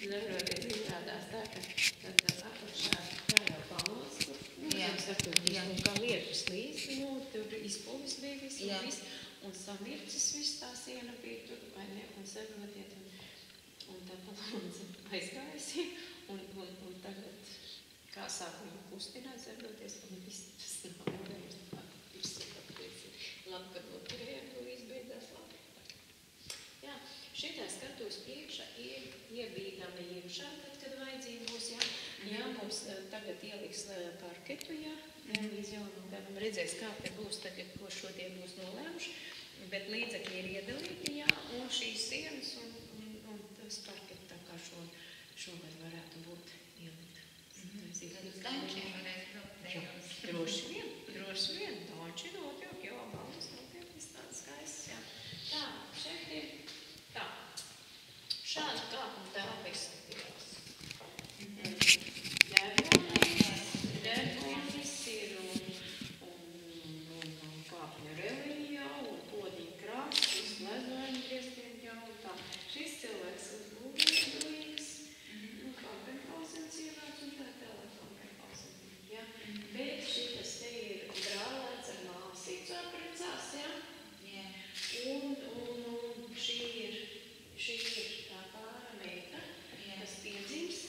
Dažreiz izrādās tā, ka apakšā kā jau pamats, kā lietus līdz, tur izpulvis bija viss, un samircis viss tā siena bija tur, vai ne, un saprotiet, un tā palāns aizgājusi, un tagad, kā sāk viņu kustināt, saproties, un viss tas nav nevarējis tā, viss ir labi, kad noturējām, to izbeidzās labi. Jā, šitā skatos priekšā iebīdama iekšā, kad vajadzīgi būs, jā, mums tagad ieliks parketu, jā, līdz jaunam gadam redzēs, kā te būs tagad, ko šodien būs nolēmuši, bet līdzekļi ir iedalīti, jā, un šīs sienas un tas parketu tā kā šogad varētu būt ielikt. Tančiem varēs braukt dejos. Droši vien, tanči notiek, jo balvas notiek, viss tāds skaists, jā. Tā, šeit ir tā. Šāda kāpuma telpa izskatījās. Ģerbonis ir un kāpņa relījā, un podiņa krāsas, ledoņa grieztiem jau un tā. Šis cilvēks uzbūvēdolīgs, Kampenhausen ievāc un tā tālāk Kampenhausen, jā. Bet šitas te ir brālēts ar māsīcu apprecās, jā. Un šī ir tā pāra meita, kas piedzimst,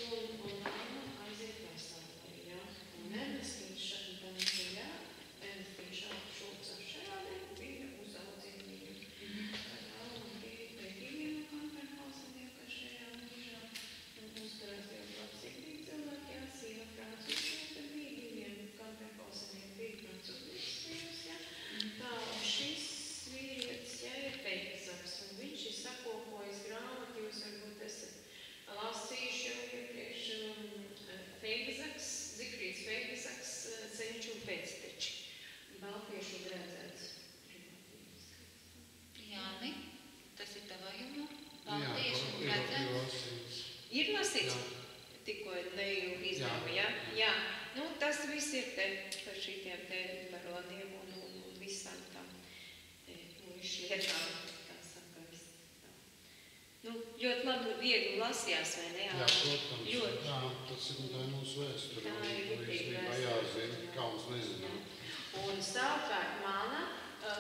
un mamma aiziet pasaulē, jā. Un Ernestīns Šulcs ar šādi bija uzaudzina viņu. Un bija pētīgiem no Kampenhauseniem, kas šajā mūžā uzturās jau labsirdīgi cilvēki, jā, sieva francūzija, tad bija diviem Kampenhauseniem, bija francūzijas sievas, jā. Tā, un šis vīrietis, jā, ir Feigzaks, un viņš ir sakopojis grāmatu, jūs varbūt esat lasījuši jau iepriekš Feigzaks, Zigfrīds Feigzaks, Ceļš un pēcteči. Baltiešu grēdzēts. Jāni, tas ir tavā jomā? Baltiešu grēdzēts? Ir lasīts? Tikko leju izdevuma, jā? Jā. Nu, tas viss ir te par šitiem te baroniem un visām tam lietām, kā saka, viss tā. Nu, ļoti labi, viegli lasījās, vai ne? Jā, protams. Jā, tas ir mūsu vēsture. Tā ir īstenībā jāzina, kā mums nezināt. Un savukārt mana,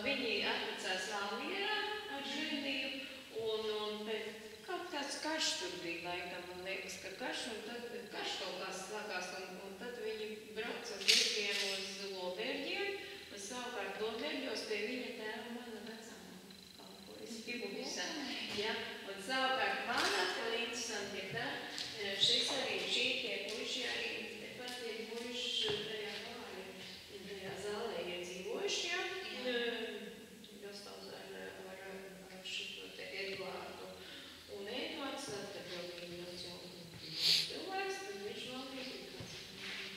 viņi atlicās Valmierā ar Žēdiju, un kaut kāds karš tur bija laikam, man liekas, ka karš, un tad karš kaut kāds slākās, un tad viņi brauca uz Zirgiem uz Lobērģiem, un savukārt Lobērģos pie viņa tēva mana vecāma kalpojas Fibulisa. Ja? Un savukārt mana, ka interesanti ir tā, šis arī šī tie puiši arī, tepat tie puiši tajā pāri, tajā zālē ir dzīvojuši, ja? Gastāvs ar šito te Edvārdu. Un Edvards, tad jau viņš jau cilvēks, tad viņš vēl bija kāds.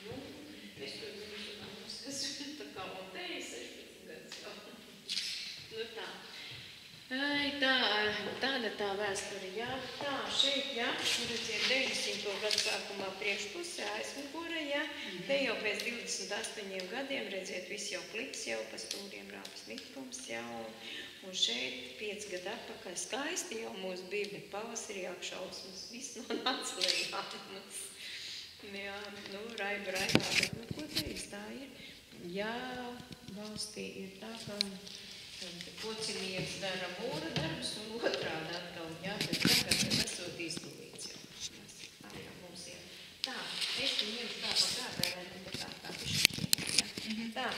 Nu, es tur viņš kas tā kā un te ir 16 gadus jau. Nu tā. Tāda tā vēsture, jā. Tā, šeit, jā, redziet, 90. gadu sākumā priekšpusē aizmugure, jā. Te jau pēc 28 gadiem, redziet, viss jau klips jau pa stūriem rāpas mitrums, jā. Un šeit 5 gadu atpakaļ skaisti jau mūs bija, bet pavasarī apšausmas, viss nonāca lejāmas. Jā, nu, raiba, bet nu, ko teiks, tā ir? Jā, valstī ir tā, ka pocinieks dara mūra darbus un otrādi atkal, jā, bet tagad esot izdalīts jau. Tā jau mums ir. Tā, es te ņemšu tā pa kādā, lai ne tā pišķiņa, jā. Tā,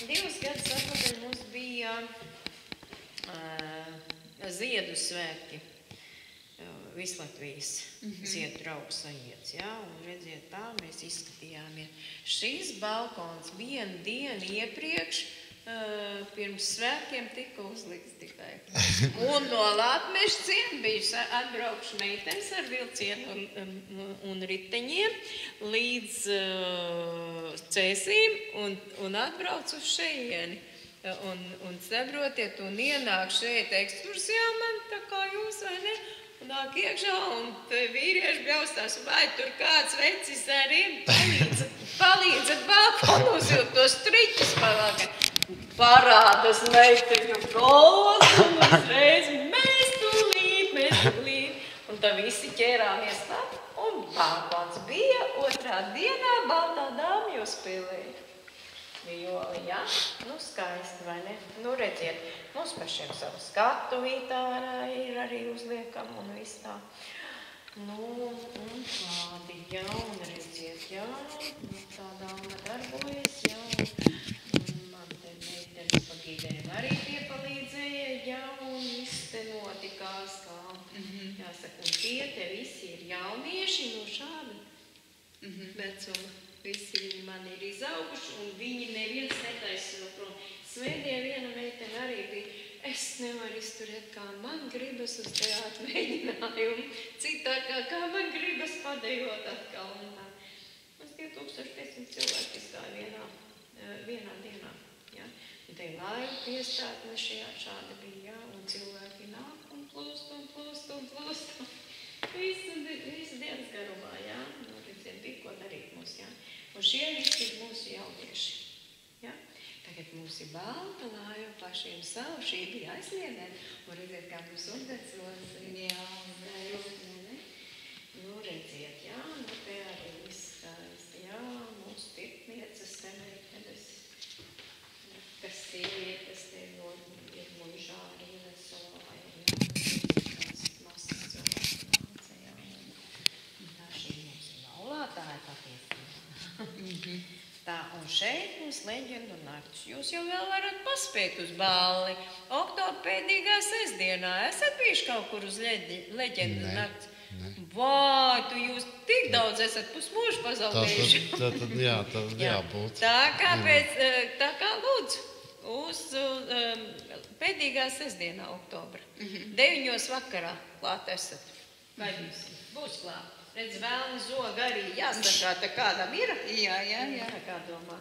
2 gadus atpakaļ mums bija Ziedu svētki, Vislatvijas Ziedu draugu sajiets, jā, un redziet, tā mēs izskatījāmies. Šis balkons vienu dienu iepriekš pirms svētkiem tika uzlikts tikai. Un no Latmeša ciema bija atbraukšu meitenes ar vilcienu un riteņiem līdz Cēsīm un atbrauc uz šeieni. Un saprotiet, un ienāk šeit ekskursijā man tā kā jūs, vai ne? Un nāk iekšā, un vīrieši bjaustās, vai tur kāds vecis arī palīdzat balkonos, jo tos striķus palāka. Parādas meiteņu galvas, un uzreiz mēs tūlīt. Un tad visi ķērāmies tā, un pārpāds bija otrā dienā baltā dāma uzspēlēja. Vijoli, jā? Nu, skaisti, vai ne? Nu, redziet, mums pašiem savu skatuvītā ir arī uzliekam un viss tā. Nu, un tādi, jā, un redziet, jā, nu, tā dāma darbojas, jā, un man te meitenes pagīdēm arī piepalīdzēja, jā, un viss te notikās, kā, jāsaka, un tie te visi ir jaunieši no šāda vecuma. Visi viņi man ir izauguši, un viņi neviens netaisina prom. Svētdien viena meitene arī bija, es nevaru izturēt, kā man gribas uz teātru mēģinājumu, citā kā man gribas padejot atkal. Mums 2500 cilvēki izgāja vienā dienā. Ja? Un te laiva piestātne šāda bija, ja? Un cilvēki nāk un plūst. Visu dienas garumā, ja? Nu, redziet, bija ko darīt mums, ja? Un šie visi ir mūsu jaunieši. Ja? Tagad mums ir balta laiva pašiem savu, šī bija aizliedē. Un redziet, kā mums ugdensros. Jā, ne? Nu, redziet, jā, nu te arī viss skaisti. Jā, mūsu pirtnieces te meitenes, kas sievietes te ir mužā arī veselā. Kāds mazs cilvēks nāca, jā. Un tā šī mums ir laulātāja patiesībā. Tā, un šeit mums leģendu nakts. Jūs jau vēl varat paspēt uz balli. Oktobra pēdīgā sestdienā esat bijuši kaut kur uz leģendu nakts? Vai, tu jūs tik daudz esat pusmūžu pazaudējuši? Tad jābūt. Tā kā lūdzu, uz pēdīgā sestdienā oktobra. 9 vakarā klāt esat. Vai būs klāt? Redz, vēlni zoga arī jāsakā, tā kādam ir? Jā. Tā kā domā.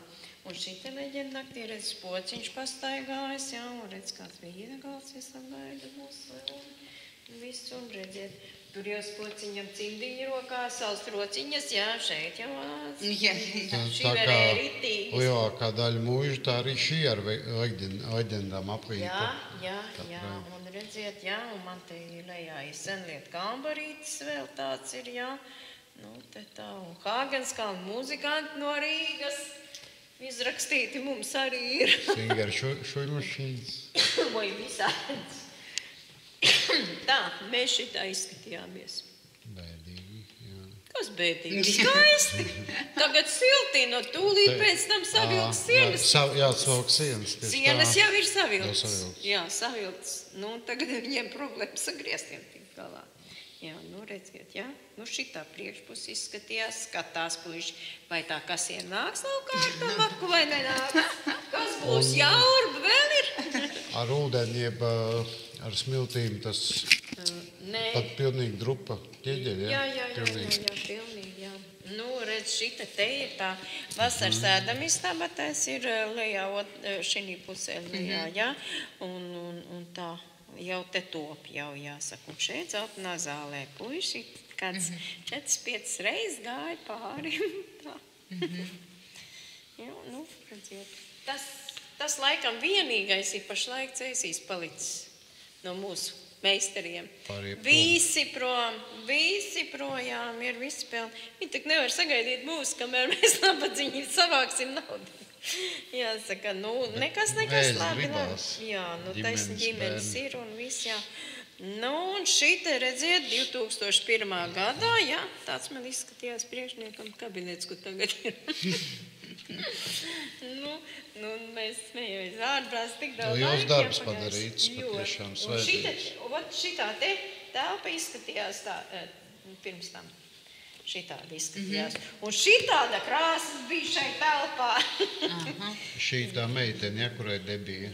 Un šī te leģenda naktī, redz, pociņš pastaigājas, jā, un redz, kāds vīnagals iesagaida mūsu un viss, un redziet, tur jau pociņam cimdiņi rokā, savs rociņas, jā, šeit jau šī vēl ir ritīgas. Lielākā daļa mūža, tā arī šī ar leģendām apvīta. Jā, un redziet, jā, un man te ir lejā senliet kambarītis vēl tāds ir, jā. Nu, te tā, un Hāgenskāla muzikanti no Rīgas izrakstīti mums arī ir. Singer šuļmašīnas. Vai visāds. Tā, mēs šitā izskatījāmies. Bēdīgi, jā. Kas bēdīgi? Skaisti. Tagad silti, no tūlīt pēc tam savilks sienas. Jāatsauk sienas. Sienas jau ir savilks. Jā, savilks. Nu, tagad viņiem problēma sagrieztiem tik galā. Jā, nu redziet, jā. Nu šitā priekšpus izskatījās, skatās puiši. Vai tā kasiena nāks laukā ar to maku vai nenāks? Kas būs? Jaurba vēl ir? Ar ūdeni, jeb ar smiltīm tas pat pilnīgi drupa ķieģeļi, jā? Jā, pilnīgi, jā. Nu, redz, šita te ir tā vasaras ēdamistaba, tas ir lejā, šinī pusē lejā, jā, un tā jau te top, jau jāsaka. Un šeit zeltenā zālē puiši kāds 4-5 reizes gāja pāri. Tā. Jā, nu, redziet. Tas laikam vienīgais ir pašlaik Cēsīs palicis no mūsu meistariem. Visi projām ir visi pelni. Viņi tak nevar sagaidīt mūs, kamēr mēs nabadzīgi savāksim naudu. Jāsaka, nu, nekas labi. Jā, nu, taisn ģimenes ir un viss, jā. Nu, un šite, redziet, 2001. gadā, jā, tāds man izskatījās priekšniekam kabinets, ko tagad ir. Nu, mēs smejamies ārprās tik daudz laika. Jūs darbs padarīts, patiešām svētīgs. Un šitā te telpa izskatījās tā, pirms tam. Šitāda izskatījās. Un šitāda krāsas bija šai telpā. Šī tā meitene, kurai debija?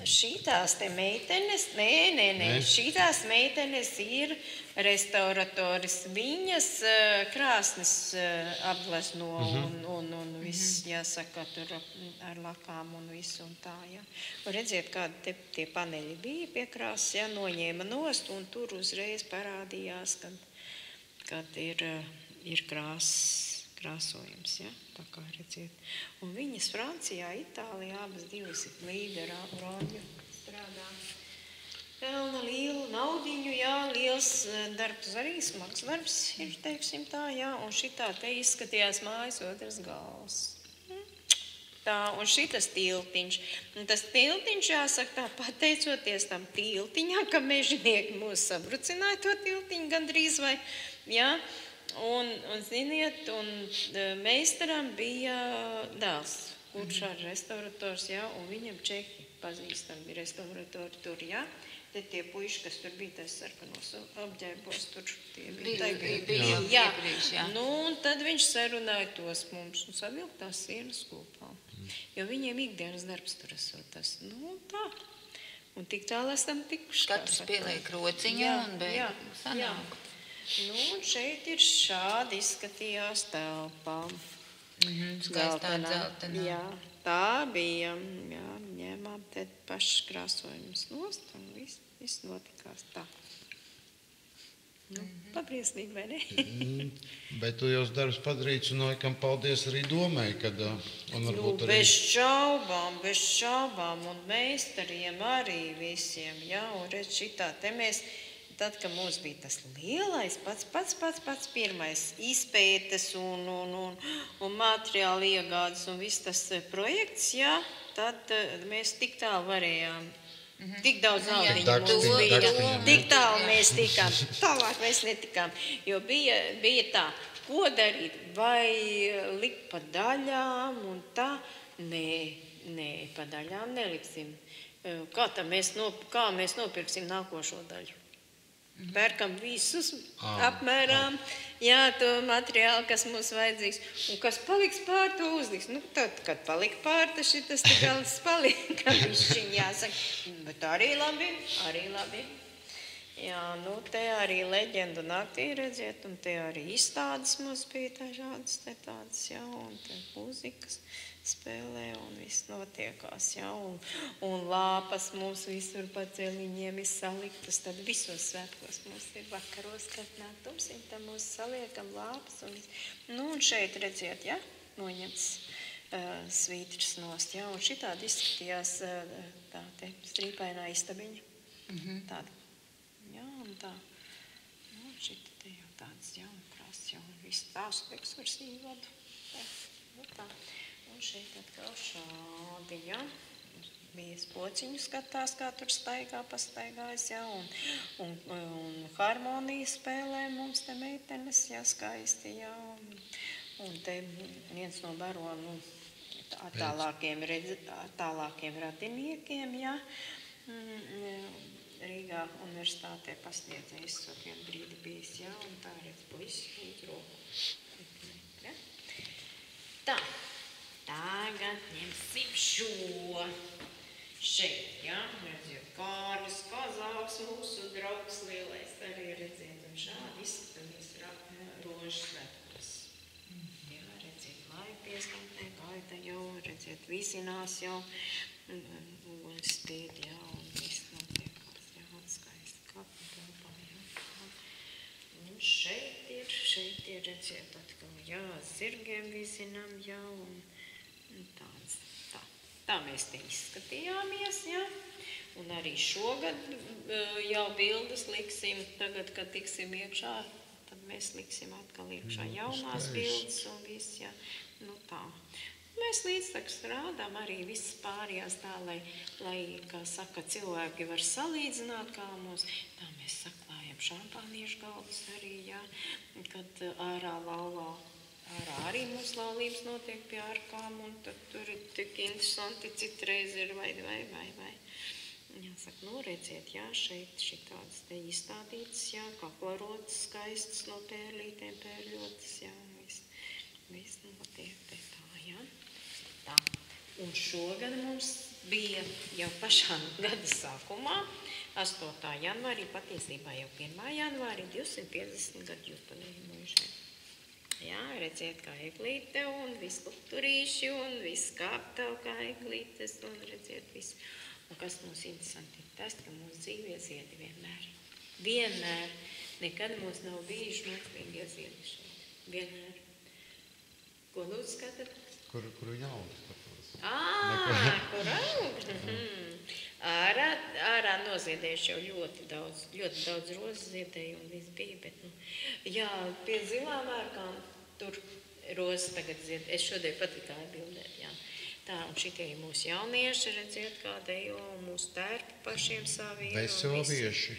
Šitās te meitenes, nē. Šitās meitenes ir restauratoris. Viņas krāsnes apglezno un viss, jāsaka, tur ar lakām un visu un tā, jā. Un redziet, kādi tie paneļi bija pie krāsas, jā, noņēma nost un tur uzreiz parādījās, kad ir krāsojums, ja? Tā kā redziet. Un viņas Francijā, Itālijā, abas divas ir līdera roņu strādā. pelna lielu naudiņu, jā, liels darbs arī, smags darbs ir, teiksim tā, jā, un šitā te izskatījās mājas otras gals. Tā, un šitas tiltiņš. Un tas tiltiņš, jāsaka tā, pateicoties tam tiltiņā, ka mežinieki mūs sabrucināja to tiltiņu gandrīz vai, jā, un ziniet, un meistaram bija dēls, kurš ar restaurators, jā, un viņam čehi pazīstami restauratori tur, jā. Te tie puiši, kas tur bija, tas sarkanos apģērbos, tur tie bija iepriekš, jā. Nu, un tad viņš sarunāja tos mums un savilk tās sienas kopā. Jo viņiem ikdienas darbs tur esot tas, nu, tā. Un tik tālāk esam tikuši. Katrs pieliek rociņā un beigu sanāk. Nu, un šeit ir šādi izskatījās telpā. Skaistā dzeltenā. Jā, tā bija, jā, ņēmām te pašas krāsojumus nost un viss notikās tā. Nu, pabriesmīgi, vai ne? Bet tu jau darbs padarīts un laikam paldies arī domai, kad un varbūt arī... Bez šaubām un meistariem arī visiem, jā, un redz šitā te mēs, tad, kad mums bija tas lielais, pats pirmais izpētes un materiāla iegādes un viss tas projekts, jā, tad mēs tik tālu varējām. Tik daudz naudiņu mums bija, tik tālu mēs tikām, tālāk mēs netikām, jo bija tā, ko darīt, vai likt pa daļām un tā, nē, pa daļām neliksim, kā mēs nopirksim nākošo daļu. Pērkam visus apmērām, jā, to materiālu, kas mums vajadzīgs, un kas paliks pār, to uzliks. Nu, tad, kad palika pār, tas šitas te gals palika, višķiņ jāsaka, bet arī labi. Jā, nu, te arī leģendu naktī redziet, un te arī izstādes mums bija dažādas, te tādas, jā, un te mūzikas spēlē, un viss notiekās, jā, un lāpas mums visur pa celiņiem ir saliktas, tad visos svētkos mums ir vakaros, kad nāk tumsiņ, tad mums saliekam lāpas, un nu, un šeit redziet, jā, noņemts svītras nost, jā, un šitādi izskatījās tā te strīpainā istabiņa, tāda, jā, un tā, nu, šita te jau tāds jaunkrās, jā, un viss tās ekskursiju vadu, nu tā. Un šeit atkal šādi, jā, bija pociņu skatās, kā tur pastaigājas, jā, un harmoniju spēlē mums te meitenes, jā, skaisti, jā, un te viens no baronu tālākiem radiniekiem, jā, Rīgā universitātē pasniedzējis vienu brīdi bijis, jā, un tā redz puisi uz roku. Tā. Tagad ņemsim šo. Šeit, jā, redziet, Kārlis Kazāks, mūsu draugs lielais, arī redziet, un šādi izskatāmies rožu svētkos. Jā, redziet, lai pieskantē, gaita jau, redziet, visinās jau, uguns spīd, jā, un viss notiekās, jā, skaisti kapu telpā, jā. Un šeit ir, redziet, atkal, jā, zirgiem visinām, jā, un tāds, tā mēs te izskatījāmies, jā, un arī šogad jau bildes liksim, tagad, kad tiksim iekšā, tad mēs liksim atkal iekšā jaunās bildes un viss, jā, nu tā. Mēs līdztekus rādām arī visas pārējās tā, lai, kā saka, cilvēki var salīdzināt, kā mums, tā mēs saklājam šampāniešu galdus arī, jā, kad ārā laulā. Arī mūsu laulības notiek pie ārkām, un tad tur ir tik interesanti citreiz ir vai. Jāsaka, nu redziet, jā, šeit šitādas te izstādītas, jā, kaklarotas skaistas no pērlītēm pērļotas, jā, viss notiek te tā, jā. Tā, un šogad mums bija jau pašā gada sākumā, 8. janvārī, patiesībā jau 1. janvārī, 250 gadu jubileja mūžai. Jā, redziet, kā eglīte un viss lukturīši un viss kāptavu kā eglītes un redziet visu. Un kas mums interesanti ir tas, ka mūsu dzīvie ziedi vienmēr, nekad mums nav bijuši mākslīgie ziedi šeit. Vienmēr. Ko lūdzu skatāt? Kuru jaunu skatos? Kur aug? Ārā ārā noziedējuši jau ļoti daudz rozes ziedēju un viss bija, bet, jā, pie zilām ārkām tur rozes tagad zied. Es šodien patikāju bildēt, jā. Tā, un šitie ir mūsu jaunieši, redziet, kā dejo, un mūsu tērpi pašiem savi ir. Veselavieši.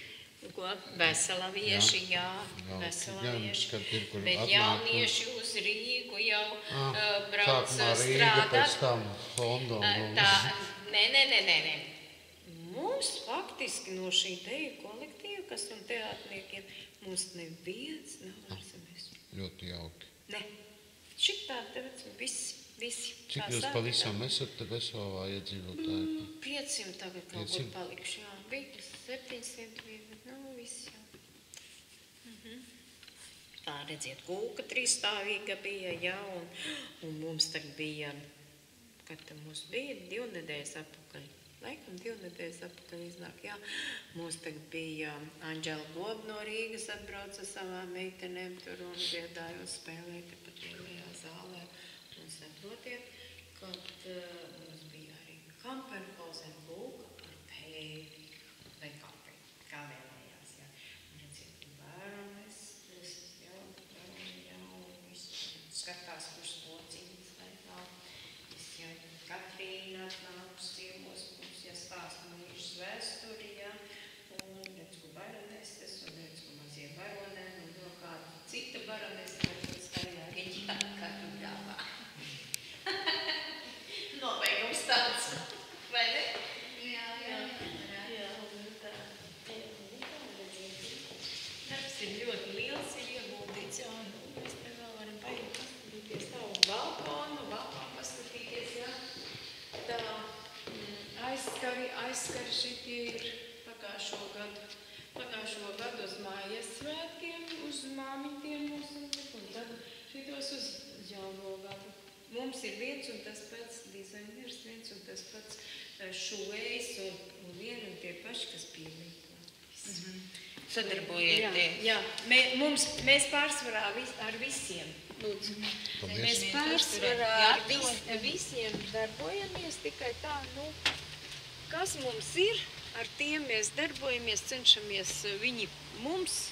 Ko? Veselavieši, jā, veselavieši. Bet jaunieši uz Rīgu jau brauc strādāt. Rīga, pēc tam Londona. Nē. Mums faktiski no šī deju kolektīva, kas un teātniekiem, mums neviens nav ārzemes. Ļoti jauki. Ne. Šitā tev visi. Cik jūs pavisam esat Veselavā iedzīvotāji? 500 tagad kaut kur palikšu, jā. Bija 700 bija, bet viss jau. Tā, redziet, kūka 3-stāvīga bija, jā, un mums tagad bija, kad mums bija 2 nedēļas atpakaļ. Laikam 2 nedēļas atpakaļ iznāk, jā. Mums tagad bija Anģela Boba no Rīgas atbrauca savām meitenēm tur un dziedāja un spēlēja te pat lielajā zālē. Un saprotiet, kad mums bija arī kamperpauzēm lūka ar pēļi vai kafiju, kā vēlējās, jā. Un redziet, bērnes, un viss skatās, kurš lociņas vai tā. Viss jau Katrīna atnākus ciemos, mums jāstāsta mūžas vēsturi, jā. Un redz, ko baronestes, un redz, ko mazie baronē, un no kāda cita baroneste, kas tajā riņā kādu gāvā. Nobeigums tāds, vai ne? Jā, un tā. Darbs ir ļoti liels, ir ieguldīts, jā, un mēs te vēl varam paiet paskatīties tavu balkonu paskatīties, jā. Tā, aizskari šitie ir pagājušo gadu uz mājas svētkiem, uz māmiņtiem mūsu, un tad šitos uz jauno gadu. Mums ir viens un tas pats dizainers, viens un tas pats šuvējs un vien un tie paši, kas pielīko. Sadarbojieties. Jā, mēs pārsvarā ar visiem. Lūdzu. Mēs pārsvarā ar visiem darbojamies, tikai tā, kas mums ir, ar tiem mēs darbojamies, cenšamies viņi mums,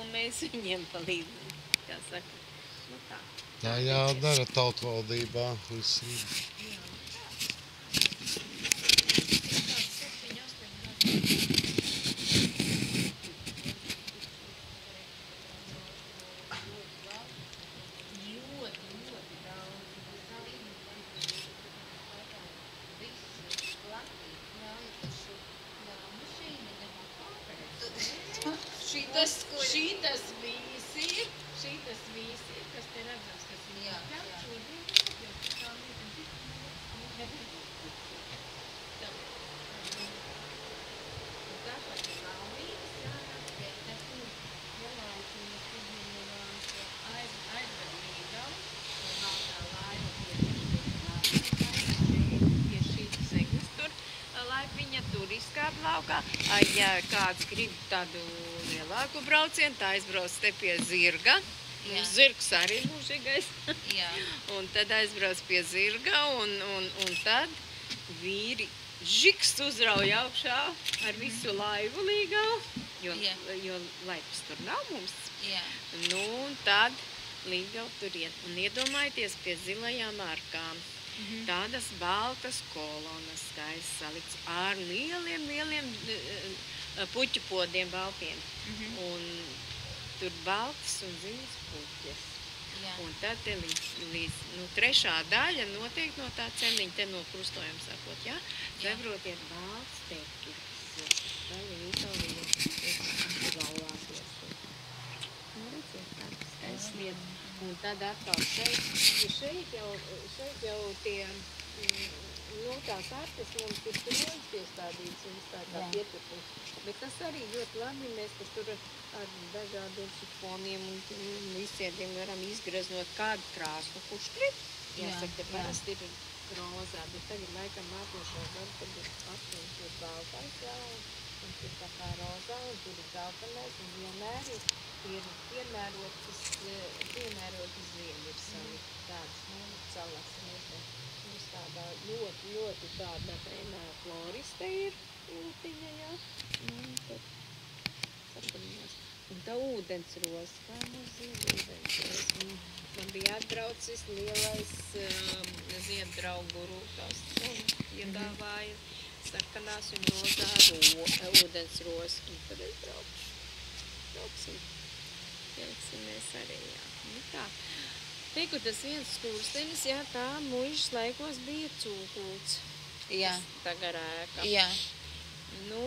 un mēs viņiem palīdzam, kā saka. Tā. Tā jādara tautvaldībā visiem. Šitas visi ir, kas te redzams, kas ir jāpļauts šodien. Tāpat ir laumīgas, jāpēc tas jālauciņas izņemās aizved līgavu, un valdā laiva pie šīs segnes tur. Laipiņa tur izkāp laukā. Ja kāds grib tādu lielāku braucienu, tā aizbrauc te pie zirga. Zirgs arī mūžīgais. Un tad aizbrauc pie zirga un tad vīri žikst uzrauj augšā ar visu laivu līgavu, jo laivas tur nav mums. Nu, un tad līgavu tur iet. Un iedomājieties pie zilajām ārkām. Tādas baltas kolonas skaisti salikts ar lieliem puķu podiem baltiem. Un tur baltas un ziņas puķes. Un tad te līdz 3. daļa noteikti no tā celiņa, te no krustojuma sakot, jā? Saprotiet, balts tekils. Daļa Itālijas laulāties. Redziet, tādas skaists lietas. Un tad atkal šeit jau tie, tās artes mums ir troņas piestādītas un tā pieturpums. Bet tas arī ļoti labi, mēs tur ar dažādiem sifoniem un izciediem varam izgraznot kādu krāsnu, kurš grib. Jāsaka, te parasti ir rozā, bet tagad laikam mākošo gadu, tad ir atmiņas baltais, jā, un tur tā kā rozā, un tur ir galvenais, un vienmēr ir piemērotas ziemi ir savi tādas, calas, mums tādā ļoti tāda floriste ir ūtiņa, jā. ūdensros. Kā mums ir ūdensros? Man bija atbraucis lielais ziemdraugu rūkasts un iedāvāja sarkanās un rozā ūdensros. Un tad es brauksim. Tieksimies arī, jā. Nu tā. Tikko tas viens skurstenis, jā, tā muižas laikos bija cūkults. Jā. Tā garēka. Jā. Nu,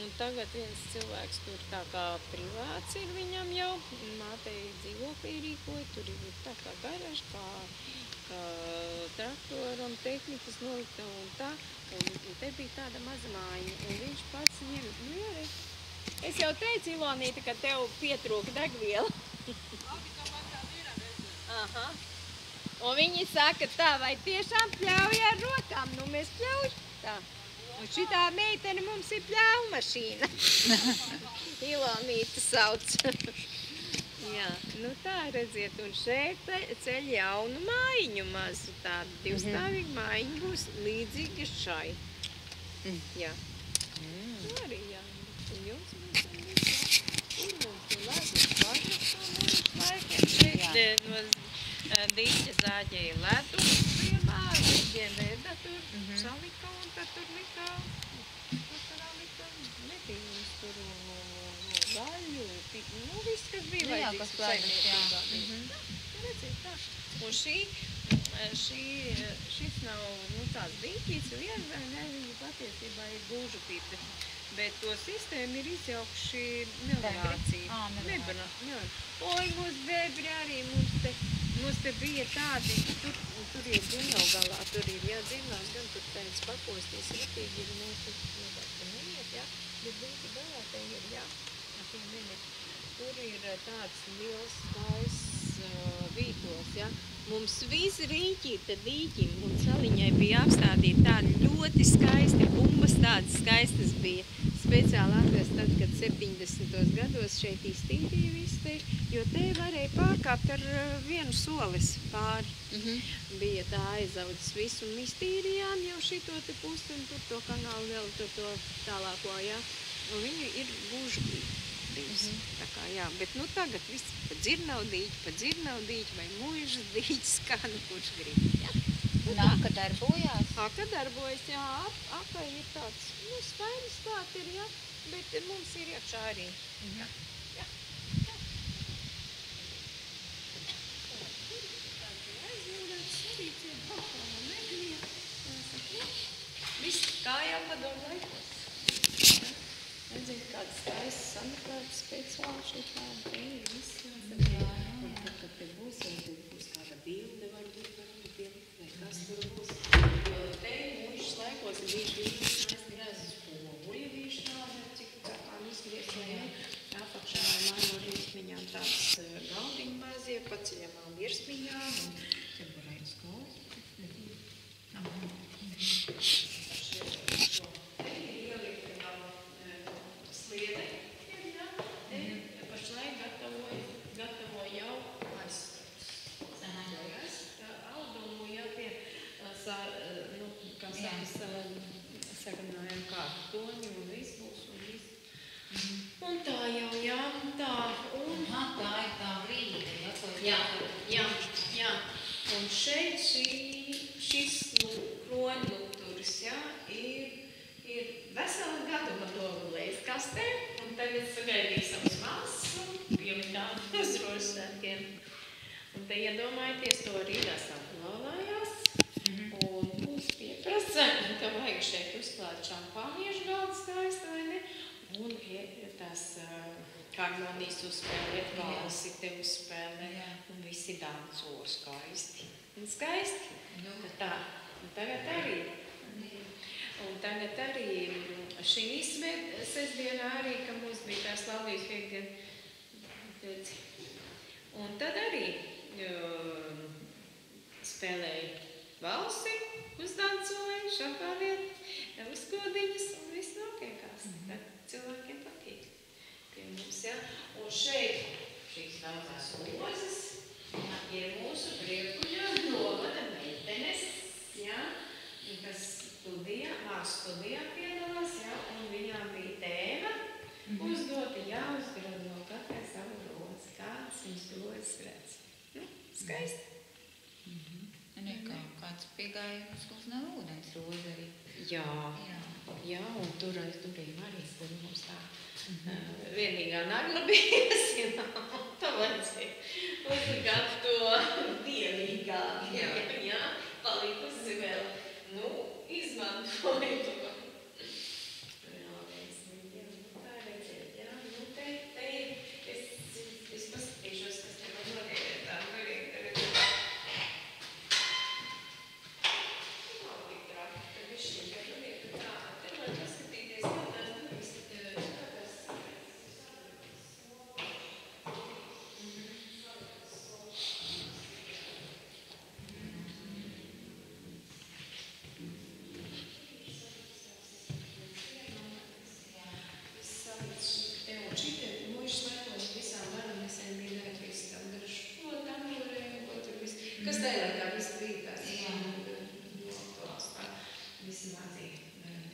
un tagad viens cilvēks tur tā kā privāts ir viņam jau, mātei dzīvoklī rīkoja, tur ir tā kā garažs, kā traktoram, tehnikas nolikta un tā, un te bija tāda maza mājiņa, un viņš pats ņem, nu jā, es jau teicu, Ilonīte, ka tev pietrūka degviela. Aha. Un viņi saka tā, vai tiešām pļauj ar rokām, nu mēs pļauj tā. Un šitā meitene mums ir pļauju mašīna. Ilonīte sauc. Jā, nu tā redziet, un šeit ceļ jaunu mājiņu mazu tādu, divstāvīgu mājiņu būs līdzīga šai. Jā. Nu arī jā, un jums mums ir mums ir ledus pašas laikiem. Šeit no Dīķa zāģēja ledu priemā, Dīķiem veda tur, salika un tad tur lika, nebija mums tur gaļu, nu viss, kas bija vajadzīgs saimniecībā. Redziet tā. Un šis nav, nu tāds dīķis vien, vai ne, viņa patiesībā ir gūžu pipe. Bet to sistēmu ir izjaukuši melnācība. Oi, mūs bēbri arī, mums te bija tādi, tur ir Dzirnavgalā, tur ir, jā, Dzirnavs, gan tur tāds pakostīs, ritīgi ir, nu, tur neiet, jā, bet Dzirnavgalā te ir, jā, tur ir tāds liels skaists vīklos, jā. Mums visi rīķīta dīķim un saliņai bija apstādīti tādi ļoti skaisti, bumbas tādas skaistas bija. Speciāli atrast tad, kad 70. gados šeit iztīrīja visu te, jo te varēja pārkāpt ar vienu solis pāri. Bija tā aizaudzis visu un iztīrījām jau šito te pusi un tur to kanālu vēl, tur to tālāko, jā. Un viņi ir gūžu bijis. Tā kā, jā, bet nu tagad viss pa dzirnavdīķi vai muižas dīķis, kā nu kurš grib, jā. Un aka darbojās? Aka darbojas, jā, aka ir tāds, nu, spainis klāt ir, jā, bet mums ir iekšā arī. Jā. Viss kājā padomu laikos. Redzīt, kāds skaists sameklēts speciāli šeit tāda te ir viss. Un kad te būs, vai būs kāda bilde, varbūt pielikt, vai kas tur būs. Jo te mūžas laikos ir bijuši ļoti skaisti rezes poguļi, bijuši tādi, cik tā kā izgriezējiem. Apakšā vai mājo virsmiņām tāds galdiņi mazie, paceļamām virsmiņām un te varēja skolas. Saganājām kādu toņu un viss būs un viss. Un tā jau, jā, tā. Un Tā ir tā brīde, jā, jā. Un šeit šis kroņlukturis, jā, ir veselu gadu man nogulējis kastē. Un tagad sagaidīju savus māsas un pielikām uz rožsvētkiem. Un te iedomājieties, to rīdā saplaulājās. Un mums pieprasa, ka vajag šeit uzklāt šampāniešu galdu skaisti, vai ne? Un tās harmonijas uzspēlēt, valsi te uzspēlē, un visi danco skaisti. Un skaisti? Tā. Un tagad arī šī sestdienā arī, ka mums bija tā Slavijas piekdiena. Un tad arī spēlēja valsi, uzdancoja, šampāniet, uzkodiņas un viss notiekās. Tad cilvēkiem patīk pie mums, jā. Un šeit šīs daudzās rozes ir mūsu Priekuļa novada meitenes, jā, kas studijā piedalās, jā, un viņām bija tēma uzdota jāuzgrado katrai savu rozi. tikai skulsnēm ūdens roze arī. Jā, un tur aiz durīm arī, kur mums tā vienīgā nagla bija, tā vajadzēja uzlikt to vienīgā, palikusi vēl, izmantoju to. Tā redzēt, te ir, es paskatīšos, kas te man notiek, tā varīgi tagad. Nav tik traki, tad višķi, bet liek tā, te var paskatīties, kā tās durvis, kas tajā laikā viss bija tās tās tā, visi mācīja,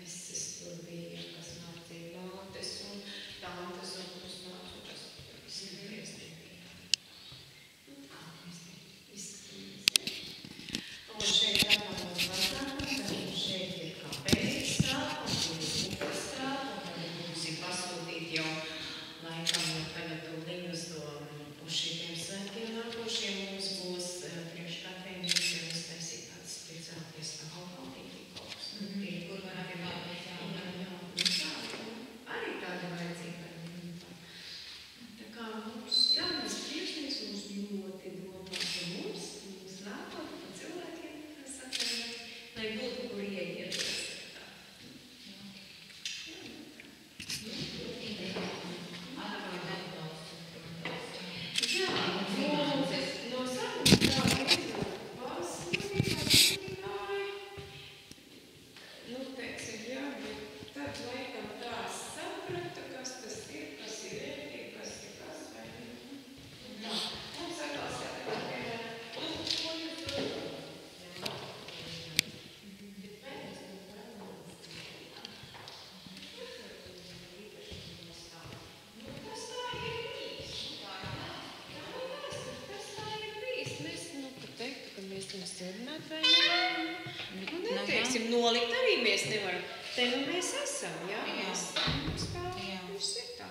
visas tur bija, kas mācīja mātes un tāntas un pusmācu, kas visi neviesnīgi bija. Tā, izskatīsies. Un šeit tādā vazāna, un šeit ir kā pēcstrāpa, un tur ir upestrāpa, un mums ir pasūtīt jau laikam tagad liņus uz šitiem svētkiem nākošiem mums būs priekškafejnīca, un uztaisīt tāds speciālies alkoholīgi kaut kas. Kur var arī vēlēt, arī tāda vajadzīga. Tā kā mums, mēs priekšnieks mums ļoti domā par mums nākot, par cilvēkiem, lai būtu, kur ieieties. Neteiksim, nolikt arī mēs nevaram. Te mēs esam, mums tā viss ir tā.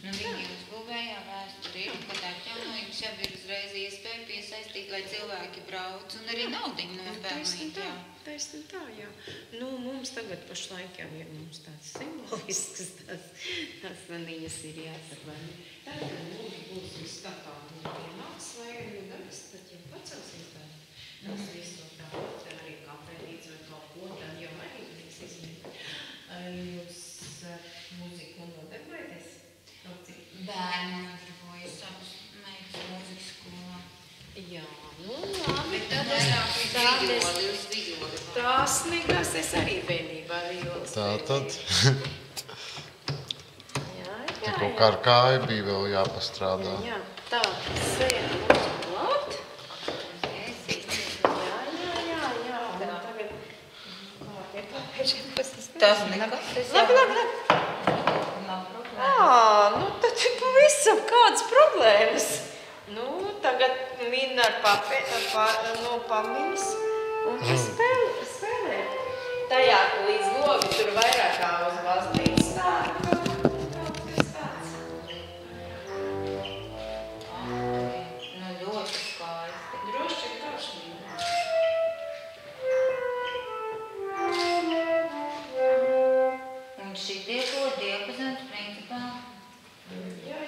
Viņi uzbūvējā vēsturi, kad atjaunojums jau ir uzreiz iespēja piesaistīt, lai cilvēki brauc un arī naudiņu nopelnīt. Taisni tā, jā. Mums tagad pašlaik jau ir mums tāds simbolisks, tās vaniņas ir jāsaklāj. Tagad mums būs viss tā kā pienāks vai dagas, tad jau pacelsies tā. Tas viss to tā, arī kafejnīca vai kaut ko, tad jau arī mēs izmēt. Jūs mūziku nodarbojaties? Bērni nodarbojas savas meitas mūzikas skolā. Jā, labi. Uz vijoli. Tās nekas, es arī bērnībā vijoles. Tā tad. Jā. Kaut kā ar kāju bija vēl jāpastrādā. Jā, tā, sēja mums klāt. Tas nekas. Labi. Tad pavisam kādas problēmas. Tagad min ar pamiņas un spēlē. Tajā līdz logi tur vairāk kā uz baznīcas tāds. Ļoti skaisti. Droši ir kaušņīgi. Un šitie to diapazons principā. Jā.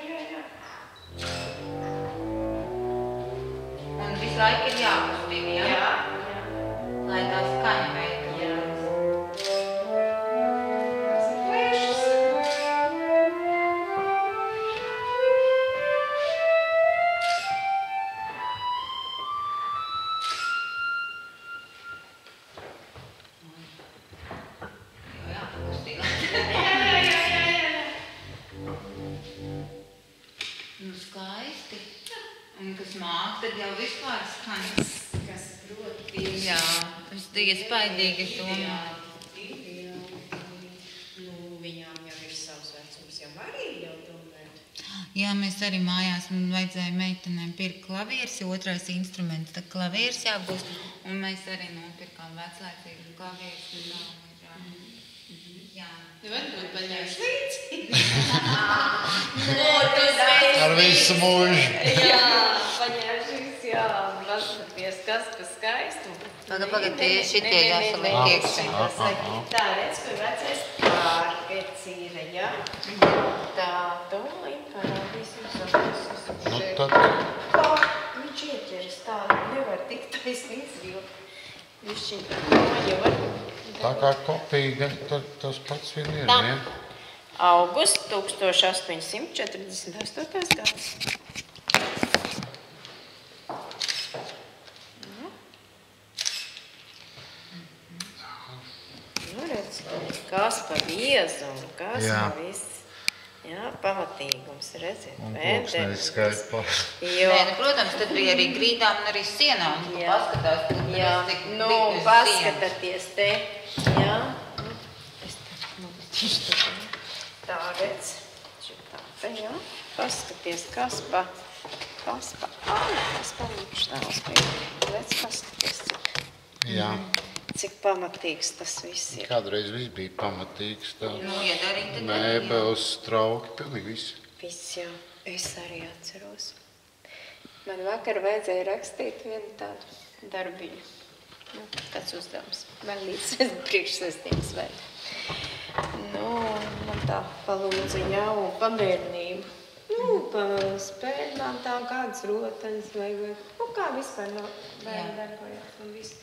Un visu laiku ir jākustina, jā? Jā. Lai tā skaņa veidojās. Jā. Skaisti. Un kas māk, tad jau vispār skaņas. Kas prot tieši. Jā, tas ir iespaidīgi, es domāju. Viņām jau ir savs vecums, jau arī jau tomēr. Jā, mēs arī mājās, man vajadzēja meitenēm pirkt klavieres, otrais instruments, tad klavieres jābūs, un mēs arī nopirkām veclaicīgu klavieres. Jā. Varbūt paņemšu līdzi. Ar visu mūžu. Jā, paņemšu līdzi, jā, paskaties, kas pa skaistu. Pagad, šitie jāsaliek iekšā. Tā, redz, kur vecais pārkecīra, jā? Tā, tūlīt parādīsim sakas. Nu, tad Kā viņš ieķeras tā, nevar tikt taisni izvilkt. Višķiņ tā māja var. tā kā kopīga, tas pats vien ir, Tā. ne? Augusts 1848. gads. Nu, redz, kas pa viezu un kas Jā. pa viss. Jā, pamatīgums, redziet. Un koks nevis skaisti pār. Jo, Nē, nu, protams, tad bija arī grīdām un arī sienām. Jā. Paskatās, tur jā, tik nu, tik uz paskataties te. Jā. Es tā nometīšu te. Tā, redz. Tā, te, jā. Paskaties, kas pa līkšu tā uz priekšu. Redz, paskaties, Jā. cik pamatīgs tas viss ir. Kādreiz viss bija pamatīgs. Tā. Nu, iedarīt, tad Mēbeles, trauki, pilnīgi viss. Viss jau, es arī atceros. Man vakar vajadzēja rakstīt vienu tādu darbiņu. Nu, tāds uzdevums. Man līdz priekšsestdienas vajag. Nu, man tā palūdza jau pa bērnību. Nu, pa spēļām tā kādas rotaļas vai, nu, kā vispār no bērnu darbojās un viss.